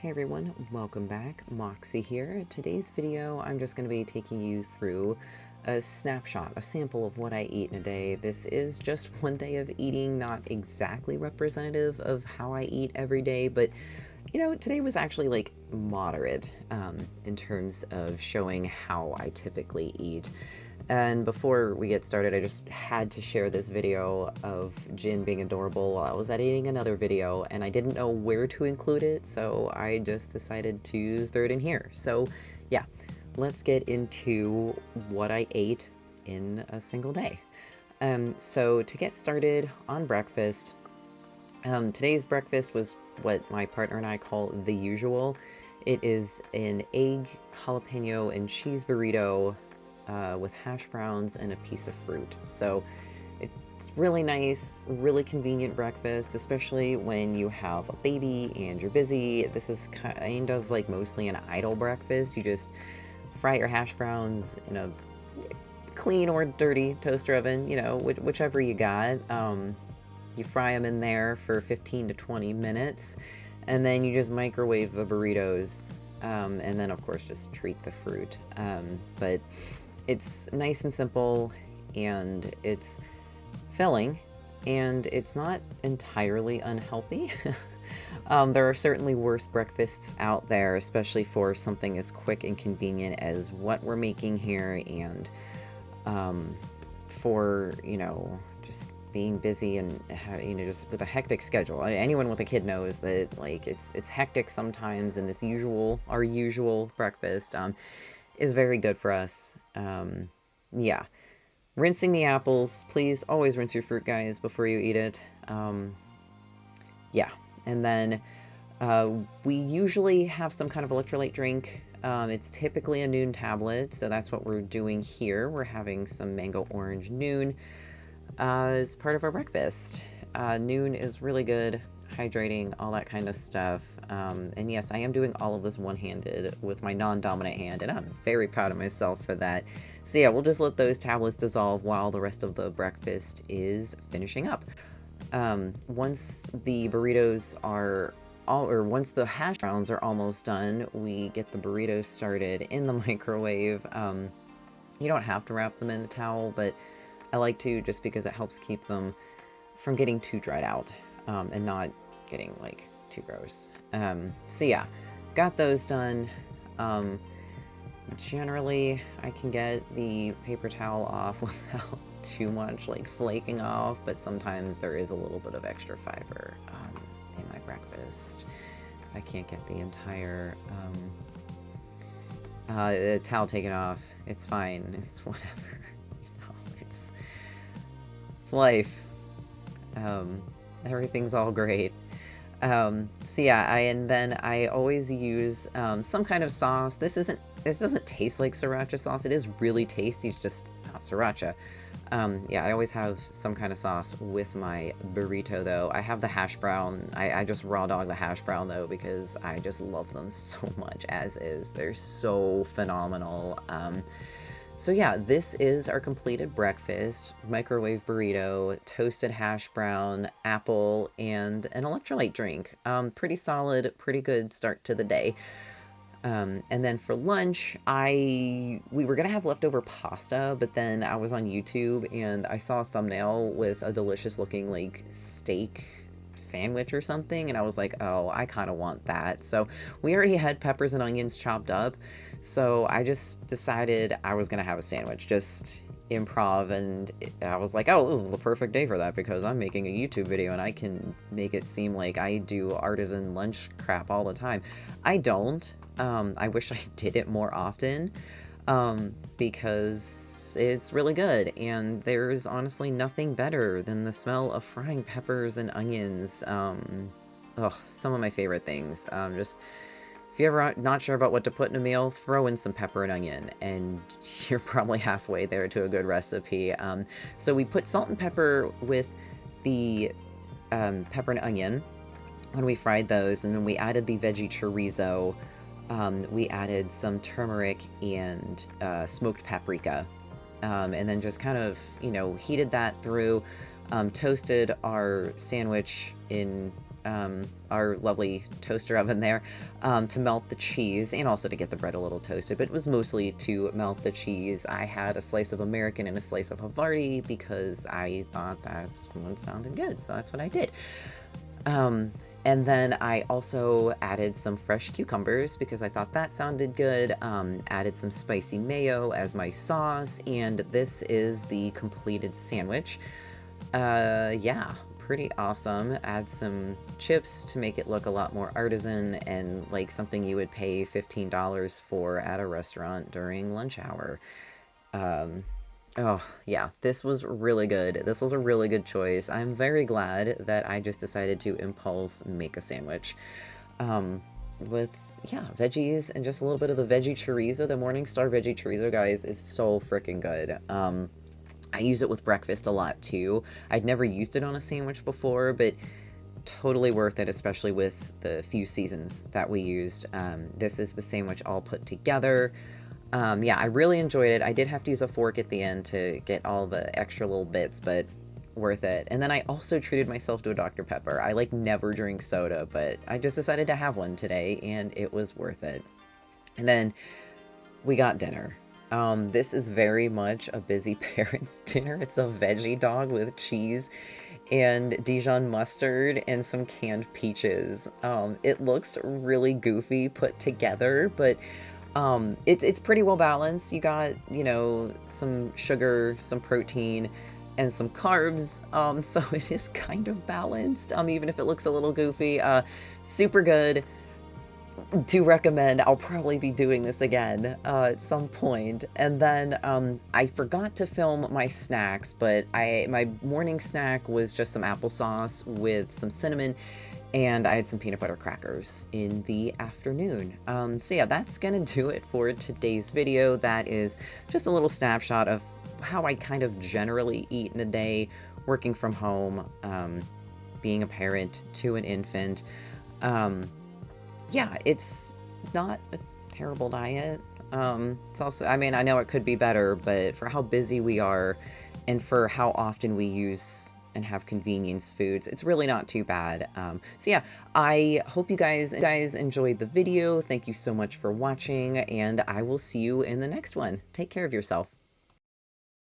Hey everyone, welcome back. Moxie here. Today's video, I'm just going to be taking you through a snapshot, a sample of what I eat in a day. This is just one day of eating, not exactly representative of how I eat every day, but today was actually like moderate in terms of showing how I typically eat. And before we get started, I just had to share this video of Jin being adorable while I was editing another video, and I didn't know where to include it, so I just decided to throw it in here. So yeah, let's get into what I ate in a single day. So to get started on breakfast, today's breakfast was what my partner and I call the usual. It is an egg, jalapeno, and cheese burrito with hash browns and a piece of fruit. So it's really nice, really convenient breakfast, especially when you have a baby and you're busy. This is kind of like mostly an idle breakfast. You just fry your hash browns in a clean or dirty toaster oven, whichever you got. You fry them in there for 15 to 20 minutes, and then you just microwave the burritos, and then of course just treat the fruit. But it's nice and simple, and it's filling, and it's not entirely unhealthy. There are certainly worse breakfasts out there, especially for something as quick and convenient as what we're making here, and for, just being busy and, just with a hectic schedule. Anyone with a kid knows that, like, it's hectic sometimes, and our usual breakfast is very good for us. Yeah. Rinsing the apples. Please always rinse your fruit, guys, before you eat it. Yeah. And then we usually have some kind of electrolyte drink. It's typically a Noon tablet, so that's what we're doing here. We're having some mango orange Noon as part of our breakfast. Noon is really good, hydrating, all that kind of stuff. And yes, I am doing all of this one-handed with my non-dominant hand, and I'm very proud of myself for that. So yeah, we'll just let those tablets dissolve while the rest of the breakfast is finishing up. Once the burritos are once the hash browns are almost done, we get the burritos started in the microwave. You don't have to wrap them in a towel, but I like to, just because it helps keep them from getting too dried out, and not getting like too gross. So yeah, got those done. Generally I can get the paper towel off without too much like flaking off, but sometimes there is a little bit of extra fiber in my breakfast. If I can't get the entire towel taken off, it's fine. It's whatever. It's life. Everything's all great. So yeah, and then I always use some kind of sauce. This doesn't taste like sriracha sauce. It is really tasty, it's just not sriracha. Yeah, I always have some kind of sauce with my burrito, though. I have the hash brown. I just raw dog the hash brown, though, because I just love them so much as is. They're so phenomenal. So yeah, this is our completed breakfast: microwave burrito, toasted hash brown, apple, and an electrolyte drink. Pretty solid, pretty good start to the day. And then for lunch, we were gonna have leftover pasta, but then I was on YouTube and I saw a thumbnail with a delicious looking like steak sandwich or something, and I was like, oh, I kind of want that. So we already had peppers and onions chopped up, so I just decided I was gonna have a sandwich, just improv, and I was like, oh, this is the perfect day for that, because I'm making a YouTube video and I can make it seem like I do artisan lunch crap all the time. I don't. I wish I did it more often, because it's really good, and there's honestly nothing better than the smell of frying peppers and onions. Some of my favorite things. Just, if you're ever not sure about what to put in a meal, throw in some pepper and onion, and you're probably halfway there to a good recipe. So we put salt and pepper with the pepper and onion when we fried those, and then we added the veggie chorizo. We added some turmeric and smoked paprika, and then just kind of, heated that through, toasted our sandwich in our lovely toaster oven there, to melt the cheese and also to get the bread a little toasted, but it was mostly to melt the cheese. I had a slice of American and a slice of Havarti because I thought that's what sounded good, so that's what I did. And then I also added some fresh cucumbers because I thought that sounded good. Added some spicy mayo as my sauce, and this is the completed sandwich. Yeah, pretty awesome. Add some chips to make it look a lot more artisan and like something you would pay $15 for at a restaurant during lunch hour. Oh, yeah, this was really good. This was a really good choice. I'm very glad that I just decided to impulse make a sandwich. With, yeah, veggies and just a little bit of the veggie chorizo. The Morningstar veggie chorizo, guys, is so freaking good. I use it with breakfast a lot, too. I'd never used it on a sandwich before, but totally worth it, especially with the few seasons that we used. This is the sandwich all put together. Yeah, I really enjoyed it. I did have to use a fork at the end to get all the extra little bits, but worth it. And then I also treated myself to a Dr. Pepper. I like never drink soda, but I just decided to have one today and it was worth it. And then we got dinner. This is very much a busy parent's dinner. It's a veggie dog with cheese and Dijon mustard and some canned peaches. It looks really goofy put together, but it's pretty well balanced. You got, you know, some sugar, some protein, and some carbs. So it is kind of balanced, even if it looks a little goofy. Super good. Do recommend. I'll probably be doing this again at some point. And then I forgot to film my snacks, but my morning snack was just some applesauce with some cinnamon, and I had some peanut butter crackers in the afternoon. So yeah, that's gonna do it for today's video. That is just a little snapshot of how I kind of generally eat in a day, working from home, being a parent to an infant. Yeah, it's not a terrible diet. It's also, I mean, I know it could be better, but for how busy we are and for how often we use and have convenience foods, it's really not too bad. So yeah, I hope you guys enjoyed the video. Thank you so much for watching, and I will see you in the next one. Take care of yourself.